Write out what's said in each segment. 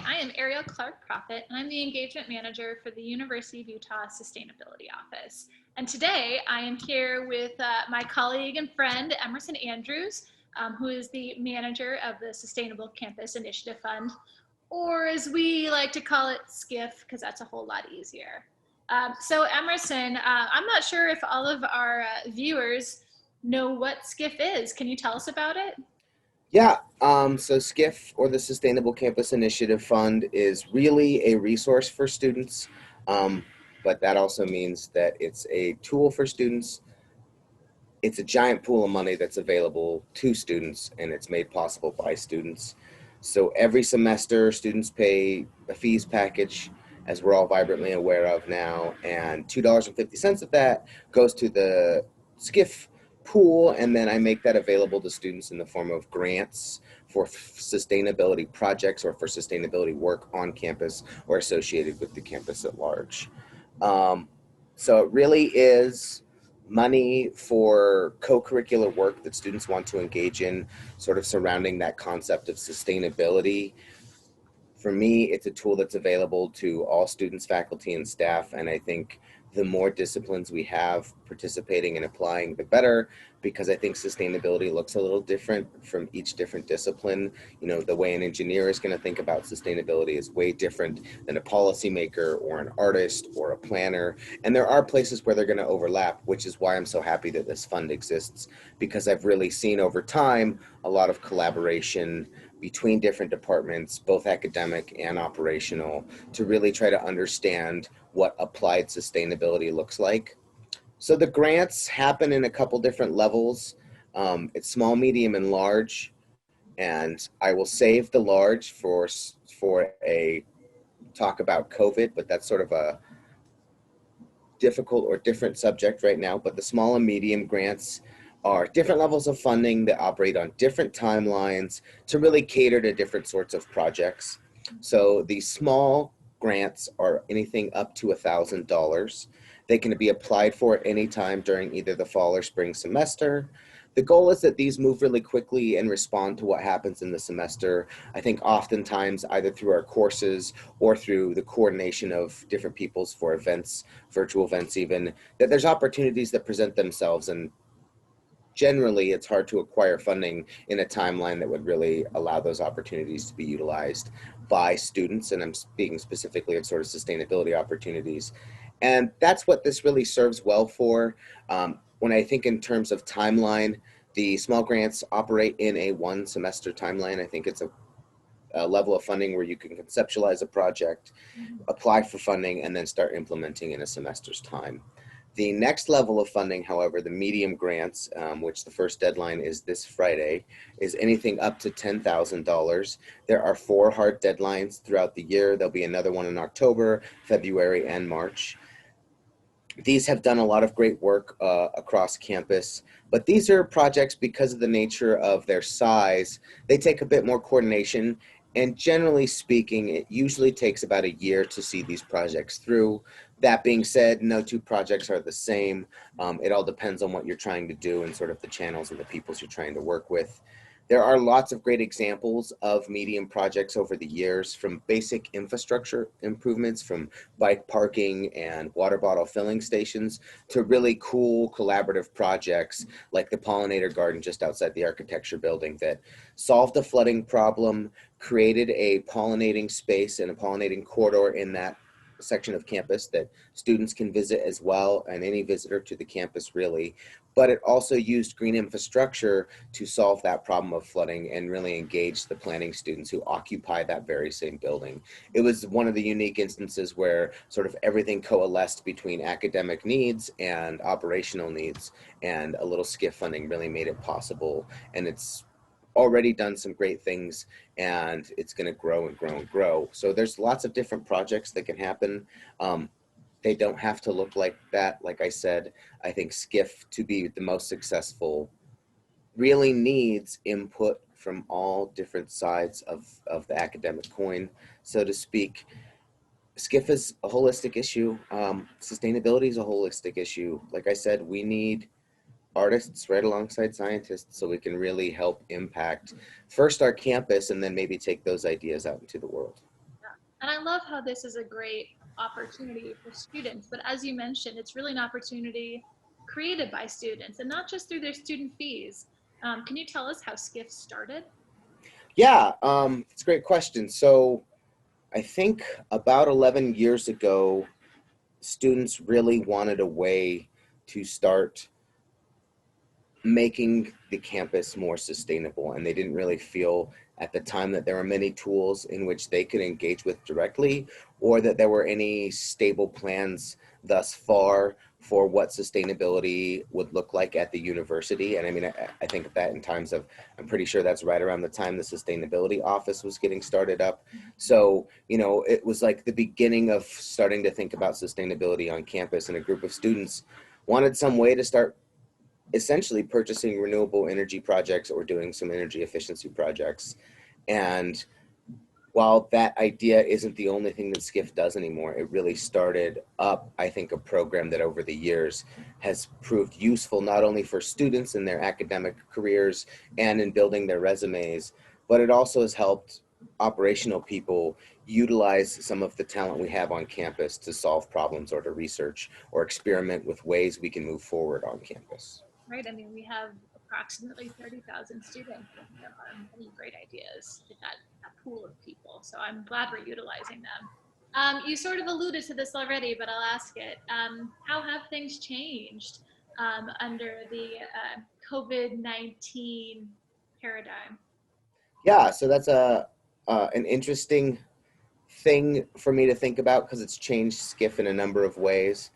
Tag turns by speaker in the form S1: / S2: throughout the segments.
S1: I am Ariel Clark Profit, and I'm the Engagement Manager for the University of Utah Sustainability Office. And today I am here with my colleague and friend, Emerson Andrews, who is the manager of the Sustainable Campus Initiative Fund, or as we like to call it, SCIF, because that's a whole lot easier. So Emerson, I'm not sure if all of our viewers know what SCIF is. Can you tell us about it?
S2: Yeah, so SCIF, or the Sustainable Campus Initiative Fund, is really a resource for students, um, but that also means that it's a tool for students. It's a giant pool of money that's available to students, and it's made possible by students. So every semester, students pay a fees package, as we're all vibrantly aware of now, and $2.50 of that goes to the SCIF pool, and then I make that available to students in the form of grants for sustainability projects or for sustainability work on campus or associated with the campus at large. Um, so it really is money for co-curricular work that students want to engage in, sort of surrounding that concept of sustainability. For me, it's a tool that's available to all students, faculty, and staff. And I think the more disciplines we have participating and applying, the better, because I think sustainability looks a little different from each different discipline. You know, the way an engineer is going to think about sustainability is way different than a policymaker or an artist or a planner. And there are places where they're going to overlap, which is why I'm so happy that this fund exists, because I've really seen over time a lot of collaboration between different departments, both academic and operational, to really try to understand what applied sustainability looks like. So the grants happen in a couple different levels. It's small, medium, and large. And I will save the large for a talk about COVID, but that's sort of a difficult or different subject right now. But the small and medium grants are different levels of funding that operate on different timelines to really cater to different sorts of projects. So the small grants are anything up to $1,000. They can be applied for at any time during either the fall or spring semester. The goal is that these move really quickly and respond to what happens in the semester. I think oftentimes either through our courses or through the coordination of different peoples for events, virtual events even, that there's opportunities that present themselves, and generally it's hard to acquire funding in a timeline that would really allow those opportunities to be utilized by students. And I'm speaking specifically of sort of sustainability opportunities. And that's what this really serves well for. When I think in terms of timeline, the small grants operate in a one semester timeline. I think it's a level of funding where you can conceptualize a project, apply for funding, and then start implementing in a semester's time. The next level of funding, however, the medium grants, which the first deadline is this Friday, is anything up to $10,000. There are 4 hard deadlines throughout the year. There'll be another one in October, February, and March. These have done a lot of great work across campus, but these are projects, because of the nature of their size, they take a bit more coordination. And generally speaking, it usually takes about a year to see these projects through. That being said, no two projects are the same. It all depends on what you're trying to do and sort of the channels and the peoples you're trying to work with. There are lots of great examples of medium projects over the years, from basic infrastructure improvements, from bike parking and water bottle filling stations, to really cool collaborative projects like the pollinator garden just outside the architecture building that solved a flooding problem, created a pollinating space and a pollinating corridor in that section of campus that students can visit as well, and any visitor to the campus really. But it also used green infrastructure to solve that problem of flooding and really engage the planning students who occupy that very same building. It was one of the unique instances where sort of everything coalesced between academic needs and operational needs, and a little SCIF funding really made it possible. And it's already done some great things, and it's going to grow and grow and grow. So there's lots of different projects that can happen. They don't have to look like that. Like I said, I think SCIF, to be the most successful, really needs input from all different sides of the academic coin, so to speak. SCIF is a holistic issue. Sustainability is a holistic issue. Like I said, we need artists right alongside scientists so we can really help impact first our campus, and then maybe take those ideas out into the world.
S1: And I love how this is a great opportunity for students. But as you mentioned, it's really an opportunity created by students and not just through their student fees. Can you tell us how SCIF started?
S2: Yeah, it's a great question. So I think about 11 years ago, students really wanted a way to start making the campus more sustainable, and they didn't really feel at the time that there were many tools in which they could engage with directly, or that there were any stable plans thus far for what sustainability would look like at the university. And I mean, I think of that in times of, I'm pretty sure that's right around the time the sustainability office was getting started up. So, you know, it was like the beginning of starting to think about sustainability on campus, and a group of students wanted some way to start essentially purchasing renewable energy projects or doing some energy efficiency projects. And while that idea isn't the only thing that SCIF does anymore, it really started up, I think, a program that over the years has proved useful not only for students in their academic careers and in building their resumes, but it also has helped operational people utilize some of the talent we have on campus to solve problems or to research or experiment with ways we can move forward on campus.
S1: Right. I mean, we have approximately 30,000 students, and there are many great ideas in that pool of people. So I'm glad we're utilizing them. You sort of alluded to this already, but I'll ask it. How have things changed under the COVID-19 paradigm?
S2: Yeah, so that's an interesting thing for me to think about because it's changed SCIF in a number of ways.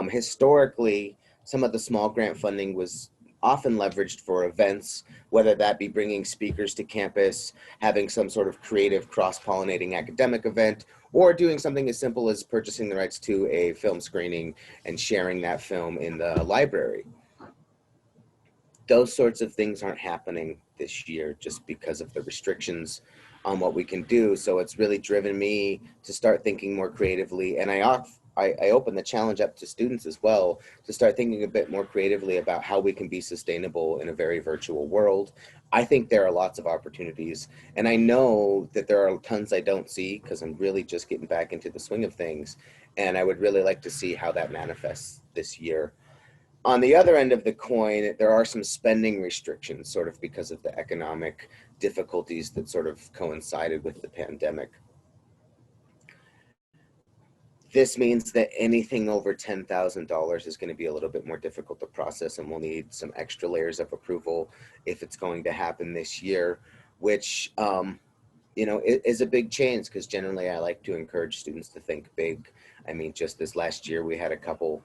S2: Historically, some of the small grant funding was often leveraged for events, whether that be bringing speakers to campus, having some sort of creative cross-pollinating academic event, or doing something as simple as purchasing the rights to a film screening and sharing that film in the library. Those sorts of things aren't happening this year just because of the restrictions on what we can do. So it's really driven me to start thinking more creatively. And I open the challenge up to students as well to start thinking a bit more creatively about how we can be sustainable in a very virtual world. I think there are lots of opportunities. And I know that there are tons I don't see because I'm really just getting back into the swing of things. And I would really like to see how that manifests this year. On the other end of the coin, there are some spending restrictions, sort of because of the economic difficulties that sort of coincided with the pandemic. This means that anything over $10,000 is going to be a little bit more difficult to process, and we'll need some extra layers of approval if it's going to happen this year, which you know, is a big change because generally I like to encourage students to think big. I mean, just this last year, we had a couple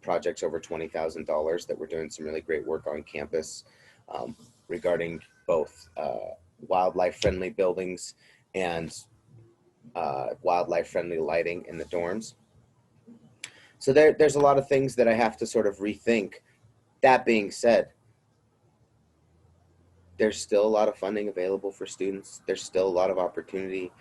S2: projects over $20,000 that were doing some really great work on campus regarding both wildlife friendly buildings and wildlife friendly lighting in the dorms. So there's a lot of things that I have to sort of rethink. That being said, there's still a lot of funding available for students. There's still a lot of opportunity.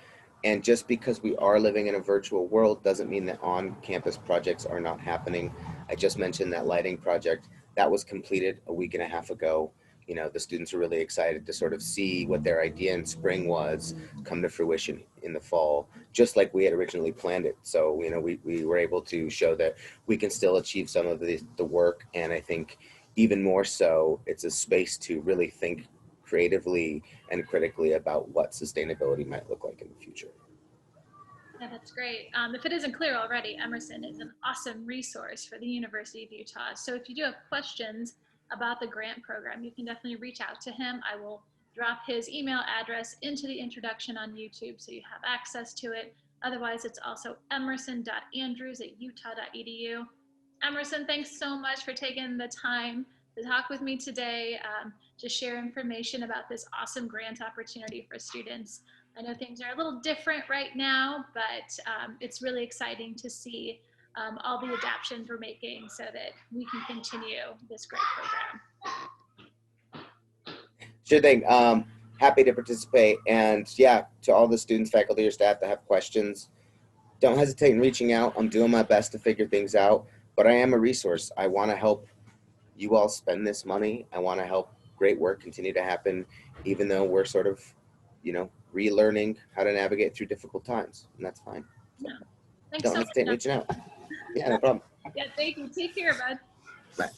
S2: And just because we are living in a virtual world doesn't mean that on-campus projects are not happening. I just mentioned that lighting project that was completed a week and a half ago. You know, the students are really excited to sort of see what their idea in spring was come to fruition in the fall, just like we had originally planned it. So, you know, we were able to show that we can still achieve some of the work. And I think even more so, it's a space to really think creatively and critically about what sustainability might look like in the future.
S1: Yeah, that's great. If it isn't clear already, Emerson is an awesome resource for the University of Utah. So if you do have questions about the grant program, you can definitely reach out to him. I will drop his email address into the introduction on YouTube so you have access to it. Otherwise, it's also emerson.andrews@utah.edu. Emerson, thanks so much for taking the time to talk with me today, to share information about this awesome grant opportunity for students. I know things are a little different right now, but it's really exciting to see all the adaptations we're making so that we can continue this great program.
S2: Sure thing. Happy to participate. And yeah, to all the students, faculty, or staff that have questions, don't hesitate in reaching out. I'm doing my best to figure things out, but I am a resource. I want to help you all spend this money. I want to help great work continue to happen, even though we're sort of, relearning how to navigate through difficult times, and that's fine. So
S1: Thanks
S2: don't
S1: so
S2: hesitate
S1: much.
S2: reaching out. Yeah, no problem.
S1: Yeah, thank you. Take care, bud.
S2: Bye.